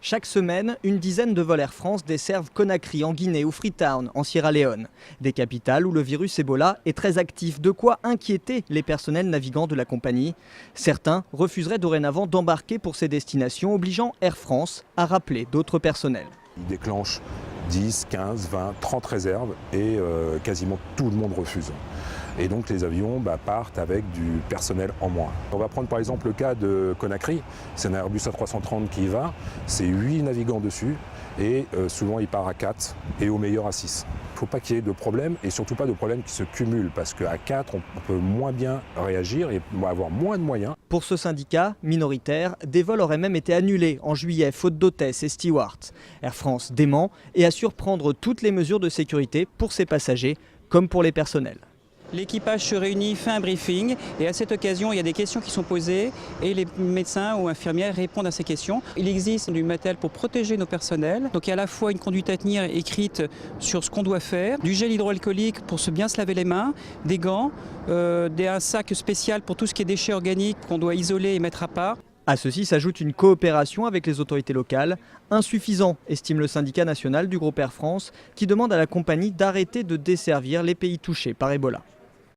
Chaque semaine, une dizaine de vols Air France desservent Conakry en Guinée ou Freetown en Sierra Leone. Des capitales où le virus Ebola est très actif, de quoi inquiéter les personnels navigants de la compagnie. Certains refuseraient dorénavant d'embarquer pour ces destinations, obligeant Air France à rappeler d'autres personnels. Ils déclenchent 10, 15, 20, 30 réserves et quasiment tout le monde refuse. Et donc les avions partent avec du personnel en moins. On va prendre par exemple le cas de Conakry, c'est un Airbus A330 qui y va, c'est 8 navigants dessus et souvent il part à 4 et au meilleur à 6. Il ne faut pas qu'il y ait de problème et surtout pas de problème qui se cumulent parce qu'à 4 on peut moins bien réagir et avoir moins de moyens. Pour ce syndicat minoritaire, des vols auraient même été annulés en juillet faute d'hôtesses et stewards. Air France dément et assure prendre toutes les mesures de sécurité pour ses passagers comme pour les personnels. L'équipage se réunit, fait un briefing et à cette occasion, il y a des questions qui sont posées et les médecins ou infirmières répondent à ces questions. Il existe du matériel pour protéger nos personnels. Donc il y a à la fois une conduite à tenir écrite sur ce qu'on doit faire, du gel hydroalcoolique pour bien se laver les mains, des gants, un sac spécial pour tout ce qui est déchets organiques qu'on doit isoler et mettre à part. À ceci s'ajoute une coopération avec les autorités locales, insuffisant, estime le syndicat national du groupe Air France, qui demande à la compagnie d'arrêter de desservir les pays touchés par Ebola.